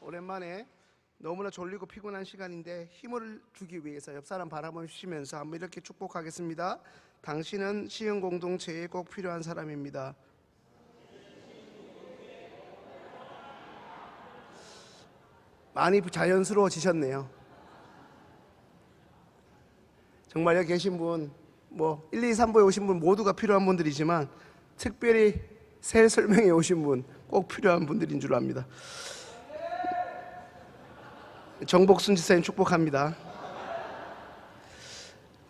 오랜만에 너무나 졸리고 피곤한 시간인데 힘을 주기 위해서 옆 사람 바라보시면서 한번 이렇게 축복하겠습니다. 당신은 시흥 공동체에 꼭 필요한 사람입니다. 많이 자연스러워지셨네요. 정말 여기 계신 분, 1, 2, 3부에 오신 분 모두가 필요한 분들이지만 특별히 새 설명에 오신 분 꼭 필요한 분들인 줄 압니다. 정복순 지사님 축복합니다.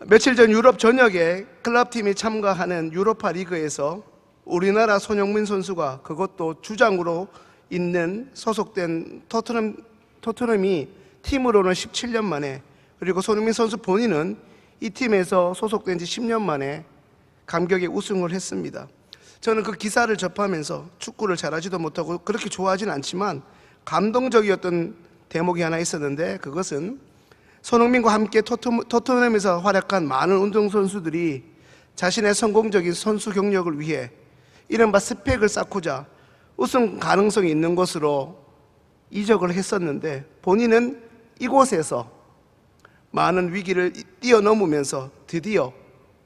며칠 전 유럽 전역에 클럽팀이 참가하는 유로파 리그에서 우리나라 손흥민 선수가, 그것도 주장으로 있는 소속된 토트넘이 팀으로는 17년 만에, 그리고 손흥민 선수 본인은 이 팀에서 소속된 지 10년 만에 감격의 우승을 했습니다. 저는 그 기사를 접하면서 축구를 잘하지도 못하고 그렇게 좋아하진 않지만 감동적이었던 대목이 하나 있었는데, 그것은 손흥민과 함께 토트넘에서 활약한 많은 운동선수들이 자신의 성공적인 선수 경력을 위해 이른바 스펙을 쌓고자 우승 가능성이 있는 곳으로 이적을 했었는데, 본인은 이곳에서 많은 위기를 뛰어넘으면서 드디어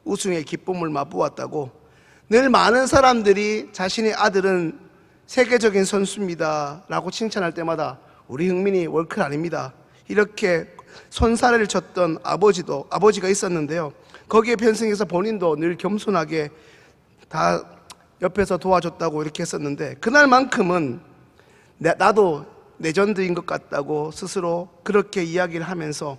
우승의 기쁨을 맛보았다고, 늘 많은 사람들이 자신의 아들은 세계적인 선수입니다 라고 칭찬할 때마다 우리 흥민이 월클 아닙니다 이렇게 손사래를 쳤던 아버지가 있었는데요. 거기에 편승해서 본인도 늘 겸손하게 다 옆에서 도와줬다고 이렇게 했었는데, 그날만큼은 나도 레전드인 것 같다고 스스로 그렇게 이야기를 하면서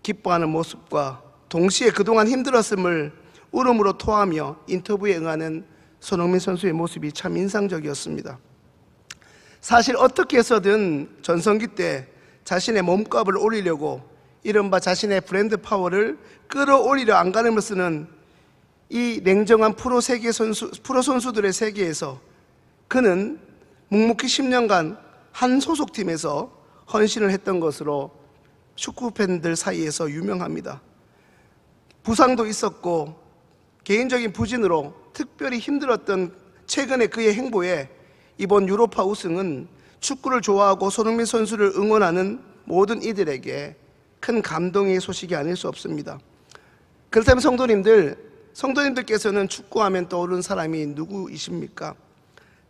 기뻐하는 모습과 동시에 그동안 힘들었음을 울음으로 토하며 인터뷰에 응하는 손흥민 선수의 모습이 참 인상적이었습니다. 사실 어떻게 해서든 전성기 때 자신의 몸값을 올리려고 이른바 자신의 브랜드 파워를 끌어올리려 안간힘을 쓰는 이 냉정한 프로 선수들의 세계에서 그는 묵묵히 10년간 한 소속팀에서 헌신을 했던 것으로 축구 팬들 사이에서 유명합니다. 부상도 있었고 개인적인 부진으로 특별히 힘들었던 최근의 그의 행보에 이번 유로파 우승은 축구를 좋아하고 손흥민 선수를 응원하는 모든 이들에게 큰 감동의 소식이 아닐 수 없습니다. 그렇다면 성도님들께서는 축구하면 떠오르는 사람이 누구이십니까?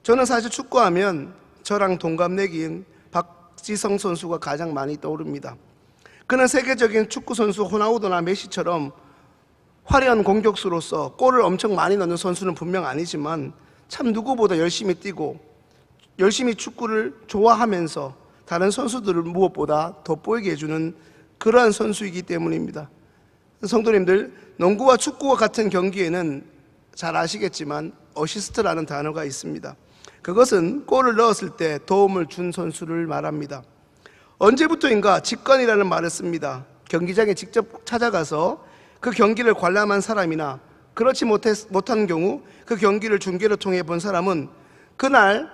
저는 사실 축구하면 저랑 동갑내기인 박지성 선수가 가장 많이 떠오릅니다. 그는 세계적인 축구 선수 호나우두나 메시처럼 화려한 공격수로서 골을 엄청 많이 넣는 선수는 분명 아니지만 참 누구보다 열심히 뛰고 열심히 축구를 좋아하면서 다른 선수들을 무엇보다 돋보이게 해주는 그러한 선수이기 때문입니다. 성도님들, 농구와 축구와 같은 경기에는 잘 아시겠지만 어시스트라는 단어가 있습니다. 그것은 골을 넣었을 때 도움을 준 선수를 말합니다. 언제부터인가 직관이라는 말을 씁니다. 경기장에 직접 찾아가서 그 경기를 관람한 사람이나 그렇지 못한 경우 그 경기를 중계를 통해 본 사람은 그날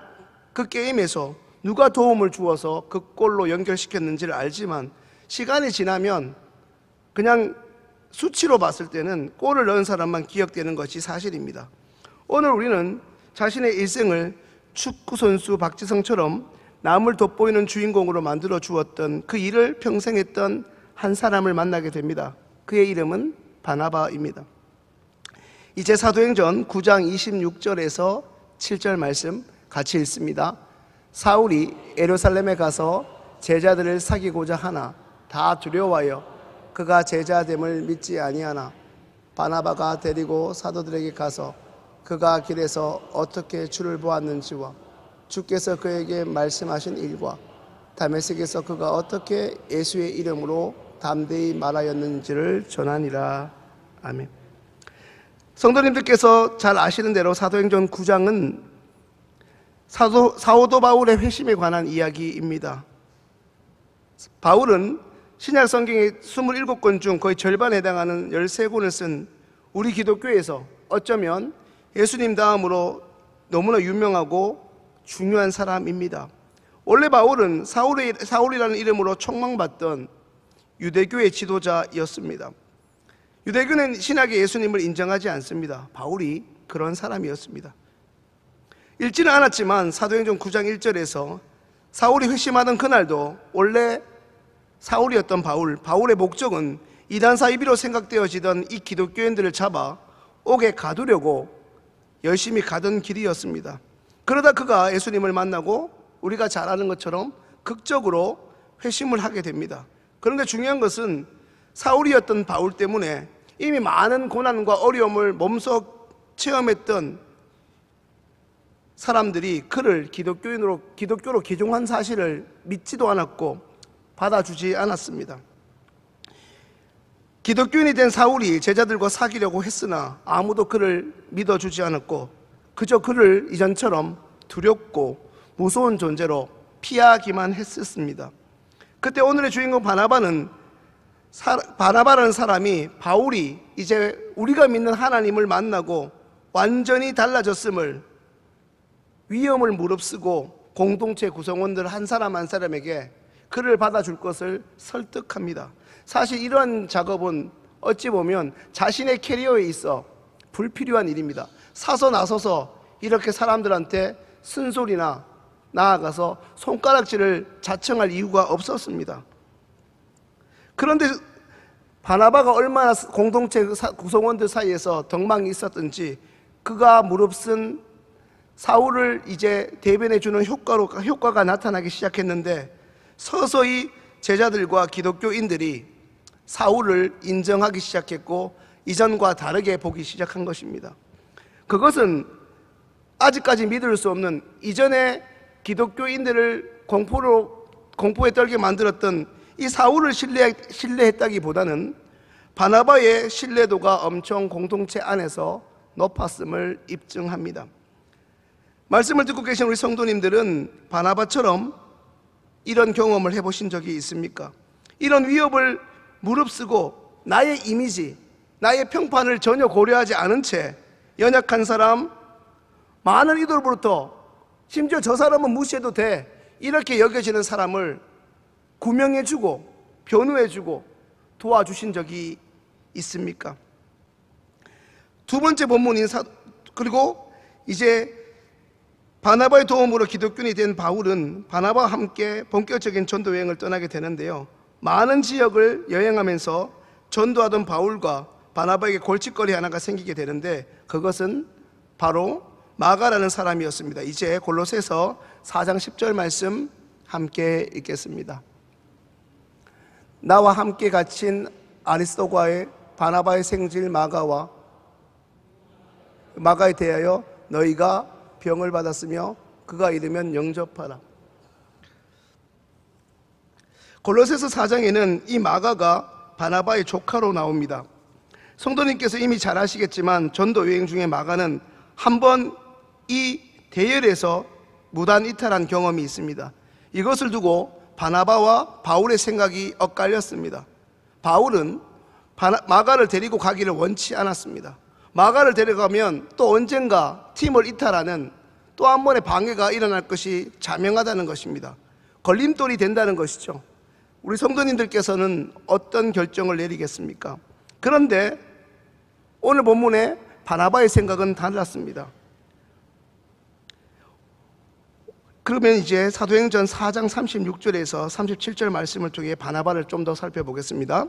그 게임에서 누가 도움을 주어서 그 골로 연결시켰는지를 알지만, 시간이 지나면 그냥 수치로 봤을 때는 골을 넣은 사람만 기억되는 것이 사실입니다. 오늘 우리는 자신의 일생을 축구선수 박지성처럼 남을 돋보이는 주인공으로 만들어 주었던 그 일을 평생 했던 한 사람을 만나게 됩니다. 그의 이름은 바나바입니다. 이제 사도행전 9장 26절에서 7절 말씀 같이 읽습니다. 사울이 예루살렘에 가서 제자들을 사귀고자 하나 다 두려워하여 그가 제자됨을 믿지 아니하나, 바나바가 데리고 사도들에게 가서 그가 길에서 어떻게 주를 보았는지와 주께서 그에게 말씀하신 일과 다메섹에서 그가 어떻게 예수의 이름으로 담대히 말하였는지를 전하니라. 아멘. 성도님들께서 잘 아시는 대로 사도행전 9장은 사도 바울의 회심에 관한 이야기입니다. 바울은 신약 성경의 27권 중 거의 절반에 해당하는 13권을 쓴 우리 기독교에서 어쩌면 예수님 다음으로 너무나 유명하고 중요한 사람입니다. 원래 바울은 사울이라는 이름으로 촉망받던 유대교의 지도자였습니다. 유대교는 신약의 예수님을 인정하지 않습니다. 바울이 그런 사람이었습니다. 읽지는 않았지만 사도행전 9장 1절에서 사울이 회심하던 그날도 원래 사울이었던 바울의 목적은 이단 사이비로 생각되어지던 이 기독교인들을 잡아 옥에 가두려고 열심히 가던 길이었습니다. 그러다 그가 예수님을 만나고 우리가 잘 아는 것처럼 극적으로 회심을 하게 됩니다. 그런데 중요한 것은 사울이었던 바울 때문에 이미 많은 고난과 어려움을 몸소 체험했던 사람들이 그를 기독교로 기종한 사실을 믿지도 않았고 받아주지 않았습니다. 기독교인이 된 사울이 제자들과 사귀려고 했으나 아무도 그를 믿어주지 않았고 그저 그를 이전처럼 두렵고 무서운 존재로 피하기만 했었습니다. 그때 오늘의 주인공 바나바라는 사람이 바울이 이제 우리가 믿는 하나님을 만나고 완전히 달라졌음을 위험을 무릅쓰고 공동체 구성원들 한 사람 한 사람에게 그를 받아줄 것을 설득합니다. 사실 이런 작업은 어찌 보면 자신의 캐리어에 있어 불필요한 일입니다. 사서 나서서 이렇게 사람들한테 쓴소리나 나아가서 손가락질을 자청할 이유가 없었습니다. 그런데 바나바가 얼마나 공동체 구성원들 사이에서 덕망이 있었던지 그가 무릅쓴 사울을 이제 대변해주는 효과가 나타나기 시작했는데 서서히 제자들과 기독교인들이 사울을 인정하기 시작했고 이전과 다르게 보기 시작한 것입니다. 그것은 아직까지 믿을 수 없는 이전에 기독교인들을 공포에 떨게 만들었던 이 사울을 신뢰했다기보다는 바나바의 신뢰도가 엄청 공동체 안에서 높았음을 입증합니다. 말씀을 듣고 계신 우리 성도님들은 바나바처럼 이런 경험을 해보신 적이 있습니까? 이런 위협을 무릅쓰고 나의 이미지, 나의 평판을 전혀 고려하지 않은 채 연약한 사람, 많은 이들로부터 심지어 저 사람은 무시해도 돼 이렇게 여겨지는 사람을 구명해주고 변호해주고 도와주신 적이 있습니까? 두 번째 본문인 그리고 이제 바나바의 도움으로 기독교인이 된 바울은 바나바와 함께 본격적인 전도 여행을 떠나게 되는데요. 많은 지역을 여행하면서 전도하던 바울과 바나바에게 골칫거리 하나가 생기게 되는데 그것은 바로 마가라는 사람이었습니다. 이제 골로새서 4장 10절 말씀 함께 읽겠습니다. 나와 함께 갇힌 아리스도과의 바나바의 생질 마가에 대하여 너희가 병을 받았으며 그가 이르면 영접하라. 골로새서 4장에는 이 마가가 바나바의 조카로 나옵니다. 성도님께서 이미 잘 아시겠지만 전도 여행 중에 마가는 한번 이 대열에서 무단 이탈한 경험이 있습니다. 이것을 두고 바나바와 바울의 생각이 엇갈렸습니다. 바울은 마가를 데리고 가기를 원치 않았습니다. 마가를 데려가면 또 언젠가 팀을 이탈하는 또 한 번의 방해가 일어날 것이 자명하다는 것입니다. 걸림돌이 된다는 것이죠. 우리 성도님들께서는 어떤 결정을 내리겠습니까? 그런데 오늘 본문에 바나바의 생각은 달랐습니다. 그러면 이제 사도행전 4장 36절에서 37절 말씀을 통해 바나바를 좀 더 살펴보겠습니다.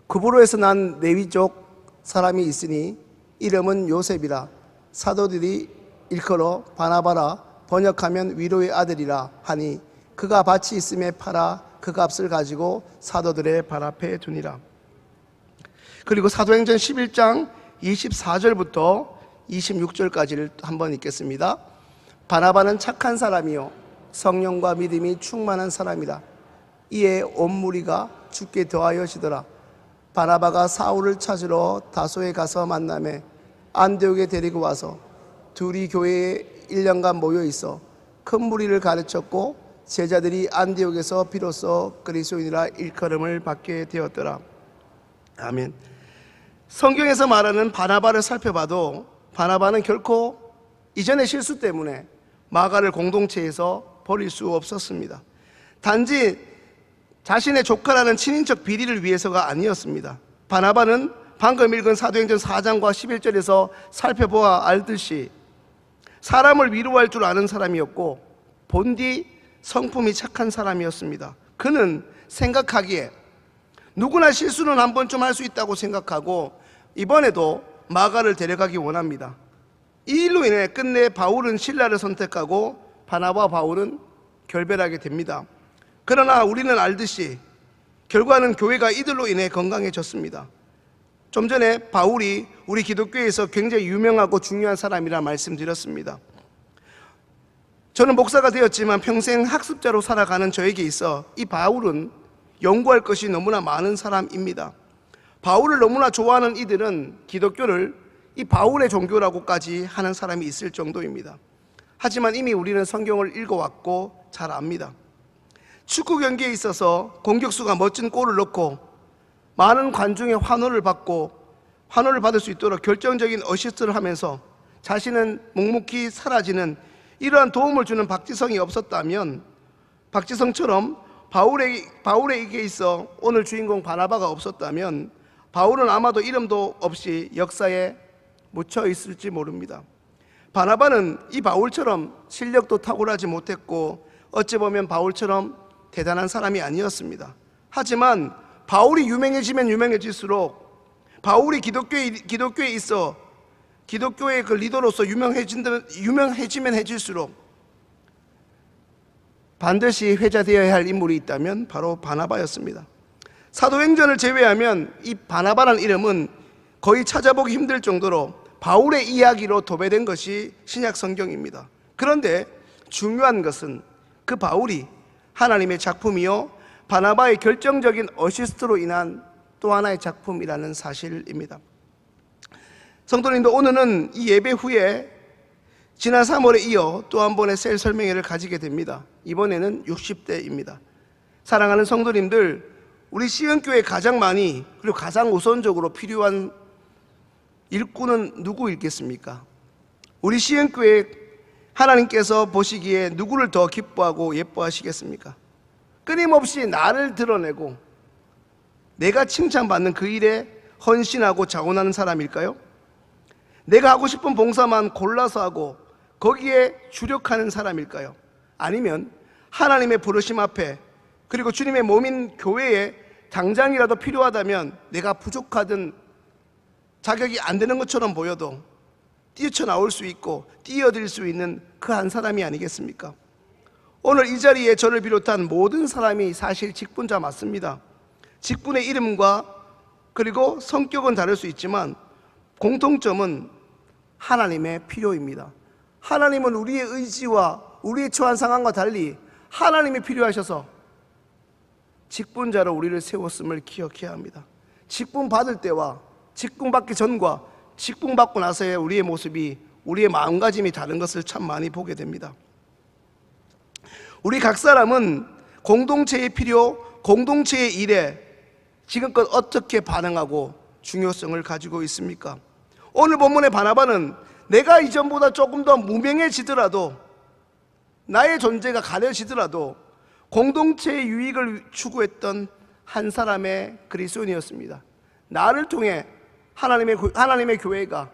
구브로에서 난 레위족 사람이 있으니 이름은 요셉이라 사도들이 일컬어 바나바라 번역하면 위로의 아들이라 하니 그가 밭이 있음에 팔아 그 값을 가지고 사도들의 발 앞에 두니라. 그리고 사도행전 11장 24절부터 26절까지를 한번 읽겠습니다. 바나바는 착한 사람이요 성령과 믿음이 충만한 사람이라. 이에 온 무리가 주께 더하여지더라. 바나바가 사울을 찾으러 다소에 가서 만나매 안디옥에 데리고 와서 둘이 교회에 1년간 모여 있어 큰 무리를 가르쳤고 제자들이 안디옥에서 비로소 그리스도인이라 일컬음을 받게 되었더라. 아멘. 성경에서 말하는 바나바를 살펴봐도 바나바는 결코 이전의 실수 때문에 마가를 공동체에서 버릴 수 없었습니다. 단지 자신의 조카라는 친인척 비리를 위해서가 아니었습니다. 바나바는 방금 읽은 사도행전 4장과 11절에서 살펴보아 알듯이 사람을 위로할 줄 아는 사람이었고 본디 성품이 착한 사람이었습니다. 그는 생각하기에 누구나 실수는 한 번쯤 할 수 있다고 생각하고 이번에도 마가를 데려가기 원합니다. 이 일로 인해 끝내 바울은 신라를 선택하고 바나바와 바울은 결별하게 됩니다. 그러나 우리는 알듯이 결과는 교회가 이들로 인해 건강해졌습니다. 좀 전에 바울이 우리 기독교에서 굉장히 유명하고 중요한 사람이라 말씀드렸습니다. 저는 목사가 되었지만 평생 학습자로 살아가는 저에게 있어 이 바울은 연구할 것이 너무나 많은 사람입니다. 바울을 너무나 좋아하는 이들은 기독교를 이 바울의 종교라고까지 하는 사람이 있을 정도입니다. 하지만 이미 우리는 성경을 읽어왔고 잘 압니다. 축구 경기에 있어서 공격수가 멋진 골을 넣고 많은 관중의 환호를 받을 수 있도록 결정적인 어시스트를 하면서 자신은 묵묵히 사라지는 이러한 도움을 주는 박지성이 없었다면, 박지성처럼 바울에게 있어 오늘 주인공 바나바가 없었다면 바울은 아마도 이름도 없이 역사에 묻혀 있을지 모릅니다. 바나바는 이 바울처럼 실력도 탁월하지 못했고 어찌 보면 바울처럼 대단한 사람이 아니었습니다. 하지만 바울이 유명해지면 유명해질수록, 바울이 기독교에 있어 기독교의 그 리더로서 유명해지면 해질수록 반드시 회자되어야 할 인물이 있다면 바로 바나바였습니다. 사도행전을 제외하면 이 바나바라는 이름은 거의 찾아보기 힘들 정도로 바울의 이야기로 도배된 것이 신약 성경입니다. 그런데 중요한 것은 그 바울이 하나님의 작품이요 바나바의 결정적인 어시스트로 인한 또 하나의 작품이라는 사실입니다. 성도님들, 오늘은 이 예배 후에 지난 3월에 이어 또 한 번의 셀 설명회를 가지게 됩니다. 이번에는 60대입니다. 사랑하는 성도님들, 우리 시흥교회 가장 많이 그리고 가장 우선적으로 필요한 일꾼은 누구 있겠습니까? 우리 시흥교회 하나님께서 보시기에 누구를 더 기뻐하고 예뻐하시겠습니까? 끊임없이 나를 드러내고 내가 칭찬받는 그 일에 헌신하고 자원하는 사람일까요? 내가 하고 싶은 봉사만 골라서 하고 거기에 주력하는 사람일까요? 아니면 하나님의 부르심 앞에, 그리고 주님의 몸인 교회에 당장이라도 필요하다면 내가 부족하든 자격이 안 되는 것처럼 보여도 뛰쳐나올 수 있고 뛰어들 수 있는 그 한 사람이 아니겠습니까? 오늘 이 자리에 저를 비롯한 모든 사람이 사실 직분자 맞습니다. 직분의 이름과 그리고 성격은 다를 수 있지만 공통점은 하나님의 필요입니다. 하나님은 우리의 의지와 우리의 처한 상황과 달리 하나님이 필요하셔서 직분자로 우리를 세웠음을 기억해야 합니다. 직분 받을 때와 직분 받기 전과 직분 받고 나서의 우리의 모습이, 우리의 마음가짐이 다른 것을 참 많이 보게 됩니다. 우리 각 사람은 공동체의 필요, 공동체의 일에 지금껏 어떻게 반응하고 중요성을 가지고 있습니까? 오늘 본문의 바나바는 내가 이전보다 조금 더 무명해지더라도, 나의 존재가 가려지더라도 공동체의 유익을 추구했던 한 사람의 그리스도인이었습니다. 나를 통해 하나님의 교회가,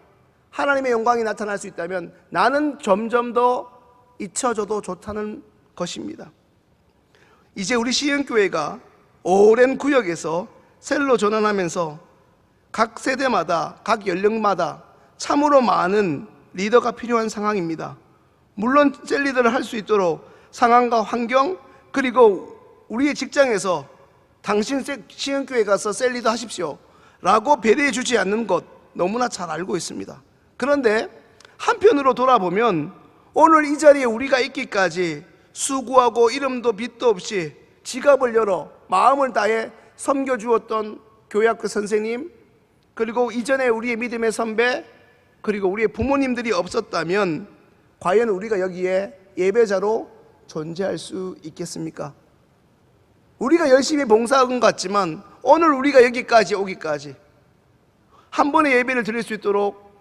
하나님의 영광이 나타날 수 있다면 나는 점점 더 잊혀져도 좋다는 것입니다. 이제 우리 시흥교회가 오랜 구역에서 셀로 전환하면서 각 세대마다, 각 연령마다 참으로 많은 리더가 필요한 상황입니다. 물론 셀 리더를 할 수 있도록 상황과 환경, 그리고 우리의 직장에서 당신 시흥교회 가서 셀 리더 하십시오 라고 배려해 주지 않는 것 너무나 잘 알고 있습니다. 그런데 한편으로 돌아보면 오늘 이 자리에 우리가 있기까지 수고하고 이름도 빛도 없이 지갑을 열어 마음을 다해 섬겨주었던 교회학교 선생님, 그리고 이전에 우리의 믿음의 선배, 그리고 우리의 부모님들이 없었다면 과연 우리가 여기에 예배자로 존재할 수 있겠습니까? 우리가 열심히 봉사한 것 같지만 오늘 우리가 여기까지 오기까지 한 번의 예배를 드릴 수 있도록,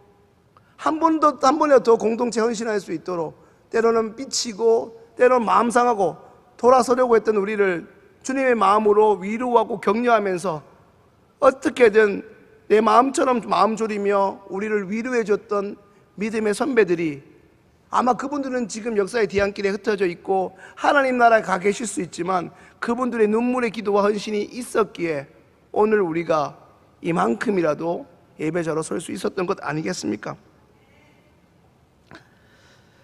한 번에 더 공동체 헌신할 수 있도록, 때로는 삐치고 때로는 마음 상하고 돌아서려고 했던 우리를 주님의 마음으로 위로하고 격려하면서 어떻게든 내 마음처럼 마음 졸이며 우리를 위로해 줬던 믿음의 선배들이 아마 그분들은 지금 역사의 뒤안길에 흩어져 있고 하나님 나라에 가 계실 수 있지만 그분들의 눈물의 기도와 헌신이 있었기에 오늘 우리가 이만큼이라도 예배자로 설 수 있었던 것 아니겠습니까?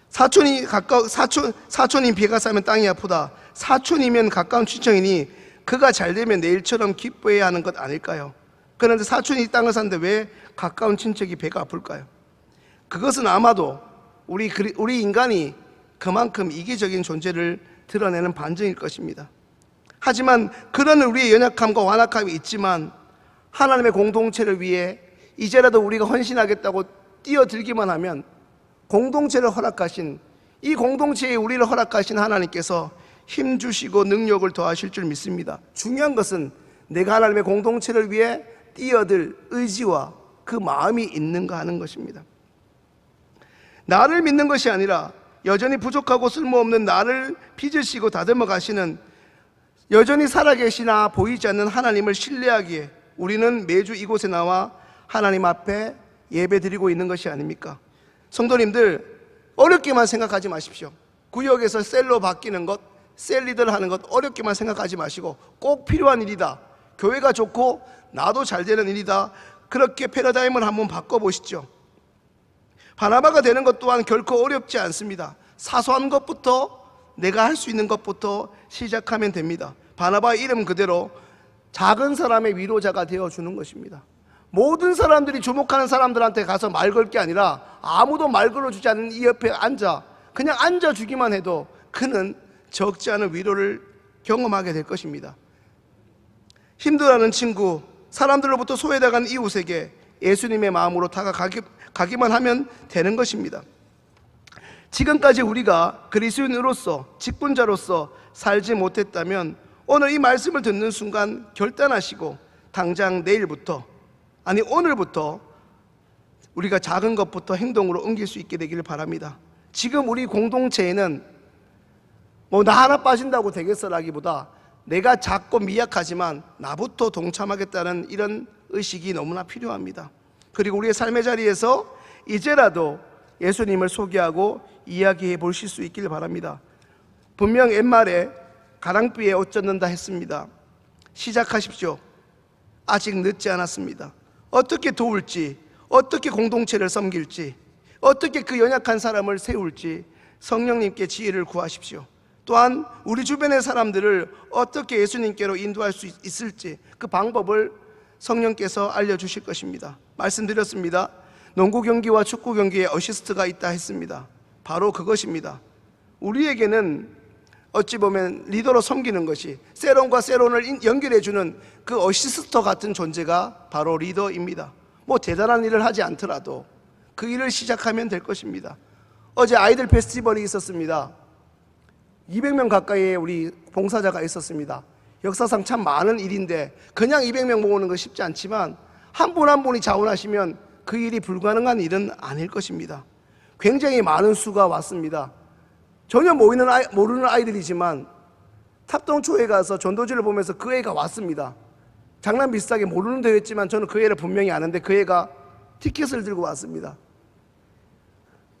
사촌인 비가 싸면 땅이 아프다. 사촌이면 가까운 친척이니 그가 잘 되면 내일처럼 기뻐해야 하는 것 아닐까요? 그런데 사촌이 땅을 사는데 왜 가까운 친척이 배가 아플까요? 그것은 아마도 우리 인간이 그만큼 이기적인 존재를 드러내는 반증일 것입니다. 하지만 그런 우리의 연약함과 완악함이 있지만 하나님의 공동체를 위해 이제라도 우리가 헌신하겠다고 뛰어들기만 하면 공동체를 허락하신, 이 공동체에 우리를 허락하신 하나님께서 힘주시고 능력을 더하실 줄 믿습니다. 중요한 것은 내가 하나님의 공동체를 위해 뛰어들 의지와 그 마음이 있는가 하는 것입니다. 나를 믿는 것이 아니라 여전히 부족하고 쓸모없는 나를 빚으시고 다듬어 가시는, 여전히 살아계시나 보이지 않는 하나님을 신뢰하기에 우리는 매주 이곳에 나와 하나님 앞에 예배드리고 있는 것이 아닙니까? 성도님들, 어렵게만 생각하지 마십시오. 구역에서 셀로 바뀌는 것, 셀리더를 하는 것 어렵게만 생각하지 마시고 꼭 필요한 일이다, 교회가 좋고 나도 잘 되는 일이다, 그렇게 패러다임을 한번 바꿔보시죠. 바나바가 되는 것 또한 결코 어렵지 않습니다. 사소한 것부터, 내가 할 수 있는 것부터 시작하면 됩니다. 바나바의 이름 그대로 작은 사람의 위로자가 되어주는 것입니다. 모든 사람들이 주목하는 사람들한테 가서 말 걸 게 아니라 아무도 말 걸어주지 않는 이 옆에 앉아, 그냥 앉아주기만 해도 그는 적지 않은 위로를 경험하게 될 것입니다. 힘들어하는 친구, 사람들로부터 소외당한 이웃에게 예수님의 마음으로 다가가기만 하면 되는 것입니다. 지금까지 우리가 그리스도인으로서, 직분자로서 살지 못했다면 오늘 이 말씀을 듣는 순간 결단하시고 당장 내일부터, 아니 오늘부터 우리가 작은 것부터 행동으로 옮길 수 있게 되기를 바랍니다. 지금 우리 공동체에는 나 하나 빠진다고 되겠어라기보다 내가 작고 미약하지만 나부터 동참하겠다는 이런 의식이 너무나 필요합니다. 그리고 우리의 삶의 자리에서 이제라도 예수님을 소개하고 이야기해 보실 수 있기를 바랍니다. 분명 옛말에 가랑비에 옷 젖는다 했습니다. 시작하십시오. 아직 늦지 않았습니다. 어떻게 도울지, 어떻게 공동체를 섬길지, 어떻게 그 연약한 사람을 세울지 성령님께 지혜를 구하십시오. 또한 우리 주변의 사람들을 어떻게 예수님께로 인도할 수 있을지 그 방법을 성령께서 알려주실 것입니다. 말씀드렸습니다. 농구 경기와 축구 경기에 어시스트가 있다 했습니다. 바로 그것입니다. 우리에게는 어찌 보면 리더로 섬기는 것이, 세론과 세론을 연결해주는 그 어시스터 같은 존재가 바로 리더입니다. 대단한 일을 하지 않더라도 그 일을 시작하면 될 것입니다. 어제 아이들 페스티벌이 있었습니다. 200명 가까이의 우리 봉사자가 있었습니다. 역사상 참 많은 일인데 그냥 200명 모으는 건 쉽지 않지만 한 분 한 분이 자원하시면 그 일이 불가능한 일은 아닐 것입니다. 굉장히 많은 수가 왔습니다. 전혀 모르는 아이들이지만 탑동초에 가서 전도지를 보면서 그 애가 왔습니다. 장난 비슷하게 모르는 대회였지만 저는 그 애를 분명히 아는데 그 애가 티켓을 들고 왔습니다.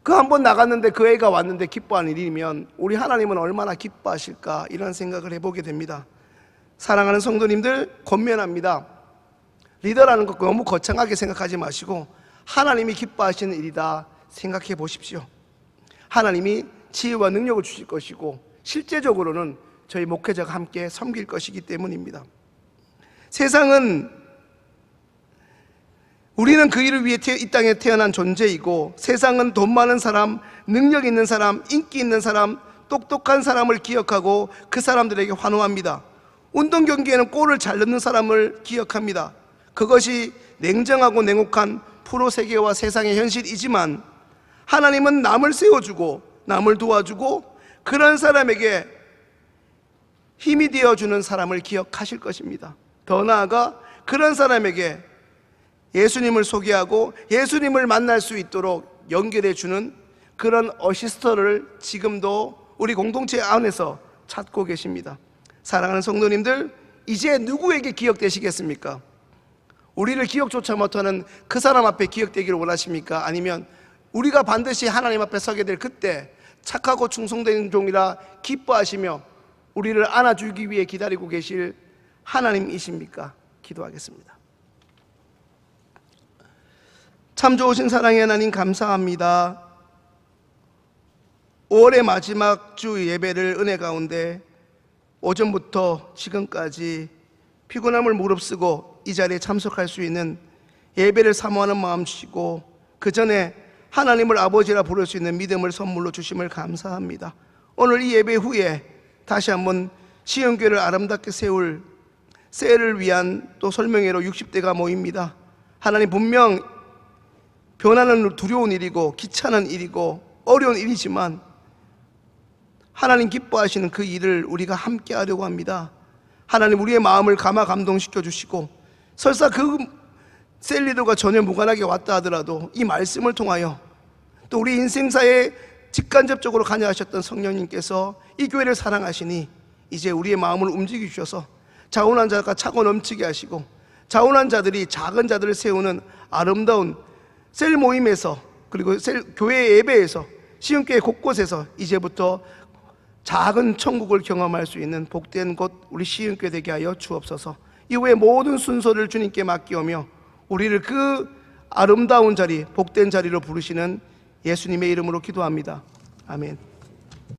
그 한 번 나갔는데 그 애가 왔는데 기뻐하는 일이면 우리 하나님은 얼마나 기뻐하실까, 이런 생각을 해보게 됩니다. 사랑하는 성도님들, 권면합니다. 리더라는 것 너무 거창하게 생각하지 마시고 하나님이 기뻐하시는 일이다 생각해 보십시오. 하나님이 지혜와 능력을 주실 것이고 실제적으로는 저희 목회자가 함께 섬길 것이기 때문입니다. 세상은, 우리는 그 일을 위해 이 땅에 태어난 존재이고 세상은 돈 많은 사람, 능력 있는 사람, 인기 있는 사람, 똑똑한 사람을 기억하고 그 사람들에게 환호합니다. 운동 경기에는 골을 잘 넣는 사람을 기억합니다. 그것이 냉정하고 냉혹한 프로 세계와 세상의 현실이지만 하나님은 남을 세워주고 남을 도와주고 그런 사람에게 힘이 되어주는 사람을 기억하실 것입니다. 더 나아가 그런 사람에게 예수님을 소개하고 예수님을 만날 수 있도록 연결해주는 그런 어시스터를 지금도 우리 공동체 안에서 찾고 계십니다. 사랑하는 성도님들, 이제 누구에게 기억되시겠습니까? 우리를 기억조차 못하는 그 사람 앞에 기억되기를 원하십니까? 아니면 우리가 반드시 하나님 앞에 서게 될 그때 착하고 충성된 종이라 기뻐하시며 우리를 안아주기 위해 기다리고 계실 하나님이십니까? 기도하겠습니다. 참 좋으신 사랑의 하나님, 감사합니다. 5월의 마지막 주 예배를 은혜 가운데 오전부터 지금까지 피곤함을 무릅쓰고 이 자리에 참석할 수 있는 예배를 사모하는 마음 주시고, 그 전에 하나님을 아버지라 부를 수 있는 믿음을 선물로 주심을 감사합니다. 오늘 이 예배 후에 다시 한번 시흥교회를 아름답게 세울 셀을 위한 또 설명회로 60대가 모입니다. 하나님, 분명 변화는 두려운 일이고 귀찮은 일이고 어려운 일이지만 하나님 기뻐하시는 그 일을 우리가 함께 하려고 합니다. 하나님, 우리의 마음을 감화 감동시켜 주시고, 설사 그 셀리더가 전혀 무관하게 왔다 하더라도 이 말씀을 통하여 또 우리 인생사에 직간접적으로 관여하셨던 성령님께서 이 교회를 사랑하시니 이제 우리의 마음을 움직여 주셔서 자원한 자가 차고 넘치게 하시고, 자원한 자들이 작은 자들을 세우는 아름다운 셀 모임에서, 그리고 교회 예배에서, 시흥교회 곳곳에서 이제부터 작은 천국을 경험할 수 있는 복된 곳 우리 시흥교회 되게 하여 주옵소서. 이후에 모든 순서를 주님께 맡기오며 우리를 그 아름다운 자리, 복된 자리로 부르시는 예수님의 이름으로 기도합니다. 아멘.